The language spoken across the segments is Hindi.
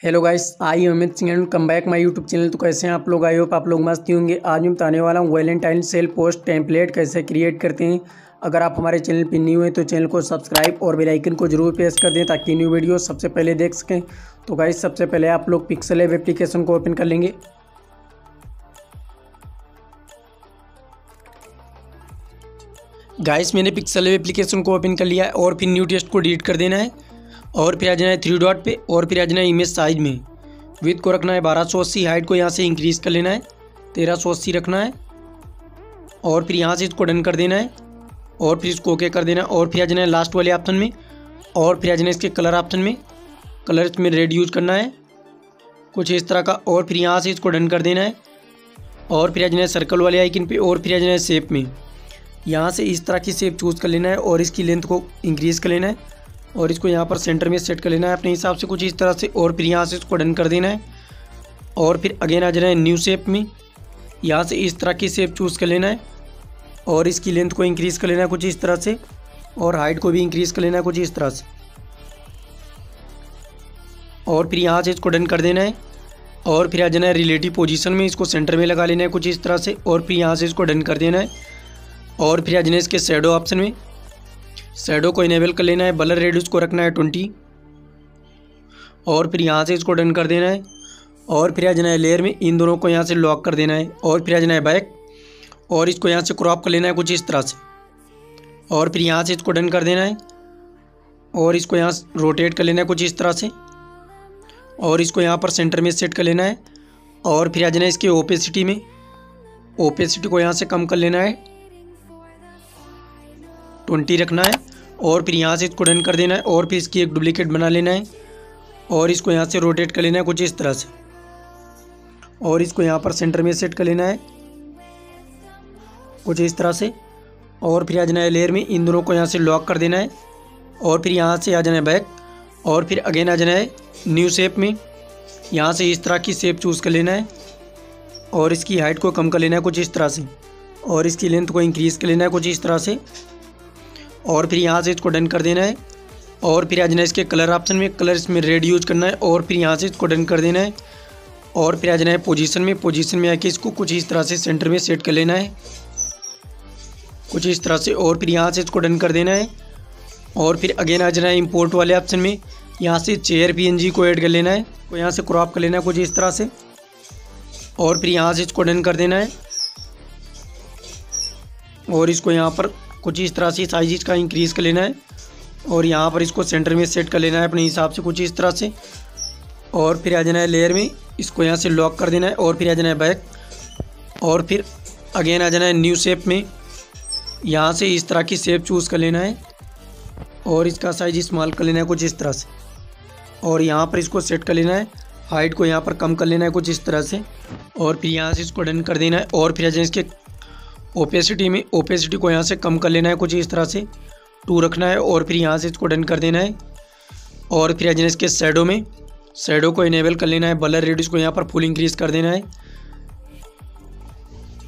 Hello guys, I Amit Singh and come back my YouTube channel. तो कैसे हैं आप लोग? आई होप आप लोग मस्त ही होंगे। आज मैं बताने वाला हूँ वैलेंटाइन सेल पोस्ट टेम्पलेट कैसे क्रिएट करते हैं। अगर आप हमारे चैनल पर न्यू हैं तो चैनल को सब्सक्राइब और बेल आइकन को जरूर प्रेस कर दें ताकि न्यू वीडियो सबसे पहले देख सकें। तो गाइस, सबसे पहले आप लोग पिक्सल ऐप एप्लीकेशन को ओपन कर लेंगे। गाइस, मैंने पिक्सल ऐप एप्लीकेशन को ओपन कर लिया है और फिर न्यू टेक्स्ट को डिलीट कर देना है और फिर आ जाना है थ्री डॉट पे और फिर आ जाना है इमेज साइज में। विड्थ को रखना है 1280, हाइट को यहाँ से इंक्रीज़ कर लेना है 1380 रखना है और फिर यहाँ से इसको डन कर देना है और फिर इसको ओके कर देना है और फिर आ जाना है लास्ट वाले ऑप्शन में और फिर आ जाना है इसके कलर ऑप्शन में। कलर इसमें रेड यूज करना है कुछ इस तरह का और फिर यहाँ से इसको डन कर देना है और फिर आ जाना है सर्कल वाले आइकन पे और फिर आ जाना है शेप में। यहाँ से इस तरह की शेप चूज़ कर लेना है और इसकी लेंथ को इंक्रीज़ कर लेना है और इसको यहाँ पर सेंटर में सेट कर लेना है अपने हिसाब से कुछ इस तरह से और फिर यहाँ से इसको डन कर देना है और फिर अगेन आ जाना है न्यू शेप में। यहाँ से इस तरह की शेप चूज़ कर लेना है और इसकी लेंथ को इंक्रीज़ कर लेना है कुछ इस तरह से और हाइट को भी इंक्रीज़ कर लेना है कुछ इस तरह से और फिर यहाँ से इसको डन कर देना है और फिर आ जाना है रिलेटिव पोजीशन में, इसको सेंटर में लगा लेना है कुछ इस तरह से और फिर यहाँ से इसको डन कर देना है और फिर आ जाना है इसके शैडो ऑप्शन में। शैडो को इनेबल कर लेना है, ब्लर रेडियस को रखना है 20 और फिर यहाँ से इसको डन कर देना है और फिर आ जाना है लेयर में, इन दोनों को यहाँ से लॉक कर देना है और फिर आ जाना है बैक और इसको यहाँ से क्रॉप कर लेना है कुछ इस तरह से और फिर यहाँ से इसको डन कर देना है और इसको यहाँ रोटेट कर लेना है कुछ इस तरह से और इसको यहाँ पर सेंटर में सेट कर लेना है और फिर आ जाना है इसके ओपेसिटी में। ओपेसिटी को यहाँ से कम कर लेना है 20 रखना है और फिर यहाँ से इसको डन कर देना है और फिर इसकी एक डुप्लीकेट बना लेना है और इसको यहाँ से रोटेट कर लेना है कुछ इस तरह से और इसको यहाँ पर सेंटर में सेट कर लेना है कुछ इस तरह से और फिर आ जाना है लेयर में, इन दोनों को यहाँ से लॉक कर देना है और फिर यहाँ से आ जाना है बैक और फिर अगेन आ जाना है न्यू शेप में। यहाँ से इस तरह की शेप चूज़ कर लेना है और इसकी हाइट को कम कर लेना है कुछ इस तरह से और इसकी लेंथ को इंक्रीज़ कर लेना है कुछ इस तरह से और फिर यहाँ से इसको डन कर देना है और फिर आ जाना है इसके कलर ऑप्शन में। कलर इसमें रेड यूज करना है और फिर यहाँ से इसको डन कर देना है और फिर आ जाना है पोजीशन में आके इसको कुछ इस तरह से सेंटर में सेट कर लेना है कुछ इस तरह से और फिर यहाँ से इसको डन कर देना है और फिर अगेन आ जाना है इंपोर्ट वाले ऑप्शन में। यहाँ से चेयर PNG को ऐड कर लेना है, तो यहाँ से क्रॉप कर लेना है कुछ इस तरह से और फिर यहाँ से इसको डन कर देना है और इसको यहाँ पर कुछ इस तरह से साइज इसका इंक्रीज़ कर लेना है और यहाँ पर इसको सेंटर में सेट कर लेना है अपने हिसाब से कुछ इस तरह से और फिर आ जाना है लेयर में, इसको यहाँ से लॉक कर देना है और फिर आ जाना है बैक और फिर अगेन आ जाना है न्यू शेप में। यहाँ से इस तरह की शेप चूज़ कर लेना है और इसका साइज स्मॉल कर लेना है कुछ इस तरह से और यहाँ पर इसको सेट कर लेना है, हाइट को यहाँ पर कम कर लेना है कुछ इस तरह से और फिर यहाँ से इसको डन कर देना है और फिर आ जाए इसके ओपेसिटी को यहाँ से कम कर लेना है कुछ इस तरह से 2 रखना है और फिर यहाँ से इसको डन कर देना है और फिर आ जाना इसके शैडो में। शैडो को इनेबल कर लेना है, ब्लर रेडियस को यहाँ पर फुल इंक्रीज़ कर देना है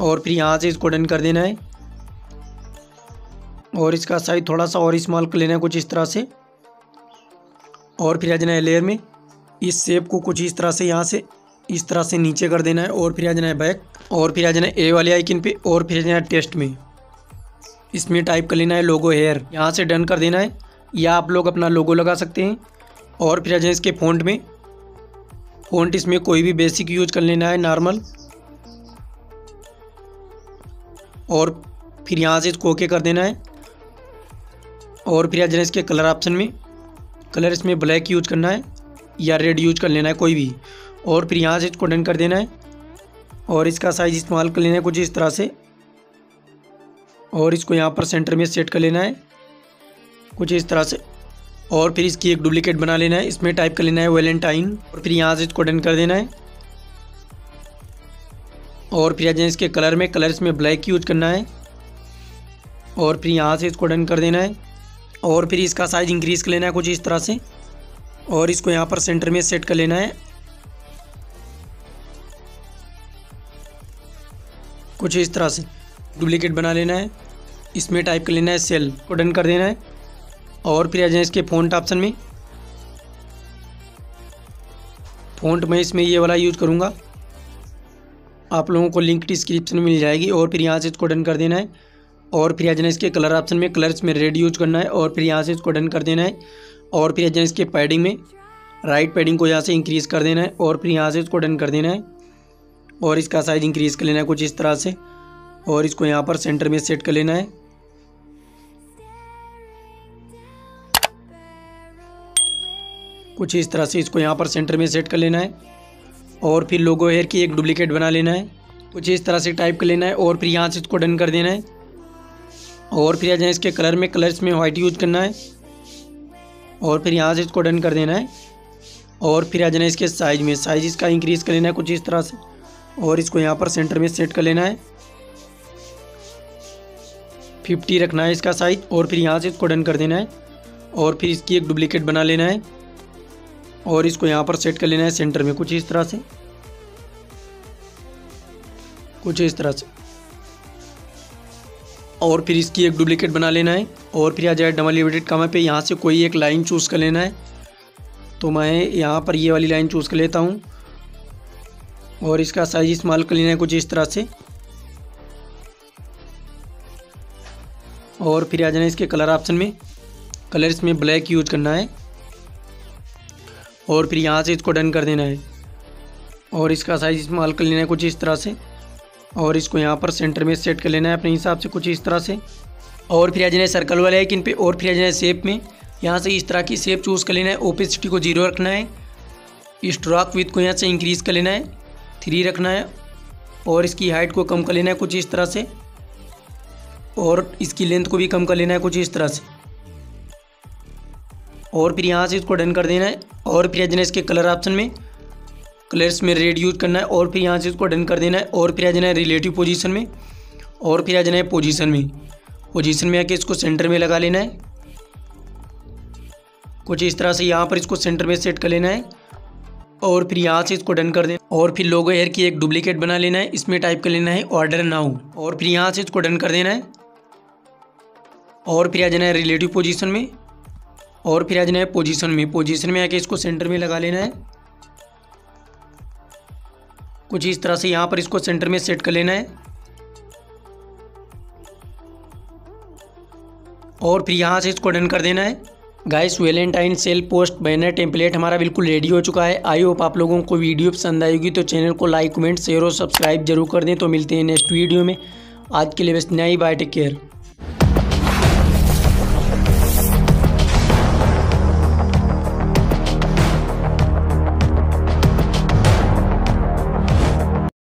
और फिर यहाँ से इसको डन कर देना है और इसका साइज थोड़ा सा और स्मॉल कर लेना है कुछ इस तरह से और फिर आ जाना है लेयर में, इस शेप को कुछ इस तरह से यहाँ से इस तरह से नीचे कर देना है और फिर आ जाना है बैक और फिर आ जाना है ए वाले आइकन पे और फिर आ जाना है टेक्स्ट में, इसमें टाइप कर लेना है लोगो हेयर। यहाँ से डन कर देना है या आप लोग अपना लोगो लगा सकते हैं और फिर आ जाए इसके फ़ॉन्ट में, फ़ॉन्ट इसमें कोई भी बेसिक यूज कर लेना है नॉर्मल और फिर यहाँ से इसको ओके कर देना है और फिर आ जाना इसके कलर ऑप्शन में। कलर इसमें ब्लैक यूज करना है या रेड यूज कर लेना है कोई भी और फिर यहाँ से इसको डन कर देना है और इसका साइज इस्तेमाल कर लेना है कुछ इस तरह से और इसको यहाँ पर सेंटर में सेट कर लेना है कुछ इस तरह से और फिर इसकी एक डुप्लीकेट बना लेना है, इसमें टाइप कर लेना है वैलेंटाइन और फिर यहाँ से इसको डन कर देना है और फिर आ जाए इसके कलर में, कलर इसमें ब्लैक यूज करना है और फिर यहाँ से इसको डन कर देना है और फिर इसका साइज इंक्रीज़ कर लेना है कुछ इस तरह से और इसको यहाँ पर सेंटर में सेट कर लेना है कुछ इस तरह से। डुप्लीकेट बना लेना है, इसमें टाइप कर लेना है सेल को डन कर देना है और फिर आ जाए इसके फ़ॉन्ट ऑप्शन में फ़ॉन्ट मैं इसमें ये वाला यूज़ करूँगा, आप लोगों को लिंक डिस्क्रिप्शन में मिल जाएगी। और फिर यहाँ से इसको डन कर देना है। और फिर यहाँ इसके कलर ऑप्शन में कलर्स में रेड यूज करना है और फिर यहाँ से इसको डन कर देना है। और फिर यहाँ इसके पैडिंग में राइट पैडिंग को यहाँ से इंक्रीज़ कर देना है और फिर यहाँ से इसको डन कर देना है। और इसका साइज़ इंक्रीज़ कर लेना है कुछ इस तरह से और इसको यहाँ पर सेंटर में सेट कर लेना है। कुछ इस तरह से इसको यहाँ पर सेंटर में सेट कर लेना है। और फिर लोगो हेयर की एक डुप्लीकेट बना लेना है, कुछ इस तरह से टाइप कर लेना है और फिर यहाँ से इसको डन कर देना है। और फिर आ जाए इसके कलर में कलर्स में वाइट यूज करना है और फिर यहाँ से इसको डन कर देना है। और फिर आ जाना इसके साइज़ में साइज़ इसका इंक्रीज़ कर लेना है कुछ इस तरह से और इसको यहाँ पर सेंटर में सेट कर लेना है। 50 रखना है इसका साइज़ और फिर यहाँ से इसको डन कर देना है। और फिर इसकी एक डुप्लीकेट बना लेना है और इसको यहाँ पर सेट कर लेना है सेंटर में कुछ इस तरह से, कुछ इस तरह से। और फिर इसकी एक डुप्लीकेट बना लेना है और फिर आ जाए डबल इन्वर्टेड कॉमा पे यहाँ से कोई एक लाइन चूज़ कर लेना है। तो मैं यहाँ पर ये वाली लाइन चूज़ कर लेता हूँ और इसका साइज स्मॉल कर लेना है कुछ इस तरह से। और फिर आ जाना इसके कलर ऑप्शन में कलर्स में ब्लैक यूज करना है और फिर यहाँ से इसको डन कर देना है। और इसका साइज स्मॉल कर लेना है कुछ इस तरह से और इसको यहाँ पर सेंटर में सेट कर लेना है अपने हिसाब से कुछ इस तरह से। और फिर आ जाना है सर्कल वाले आइकन पे और फिर आ जाना है शेप में यहाँ से इस तरह की शेप चूज़ कर लेना है। ओपेसिटी को 0 रखना है, स्ट्रोक विड्थ को यहाँ से इंक्रीज़ कर लेना है 3 रखना है और इसकी हाइट को कम कर लेना है कुछ इस तरह से और इसकी लेंथ को भी कम कर लेना है कुछ इस तरह से। और फिर यहाँ से इसको डन कर देना है। और फिर आ जाना इसके कलर ऑप्शन में कलर्स में रेड यूज करना है और फिर यहाँ से इसको डन कर देना है। और फिर आ जाना है रिलेटिव पोजीशन में और फिर आ जाना है पोजीशन में आके इसको सेंटर में लगा लेना है कुछ इस तरह से। यहाँ पर इसको सेंटर में सेट कर लेना है और फिर यहाँ से इसको डन कर देना। और फिर लोगो हेयर की एक डुप्लीकेट बना लेना है, इसमें टाइप कर लेना है ऑर्डर नाउ और फिर यहाँ से इसको डन कर देना है। और फिर आ जाना है रिलेटिव पोजीशन में और फिर आ जाना है पोजीशन में आके इसको सेंटर में लगा लेना है कुछ इस तरह से। यहाँ पर इसको सेंटर में सेट कर लेना है और फिर यहाँ से इसको डन कर देना है। Guys Valentine sale post banner template हमारा बिल्कुल रेडी हो चुका है। आई होप आप लोगों को वीडियो पसंद आएगी तो चैनल को लाइक कमेंट शेयर और सब्सक्राइब जरूर कर दें। तो मिलते हैं नेक्स्ट वीडियो में, आज के लिए बस नहीं, बाय, टेक केयर।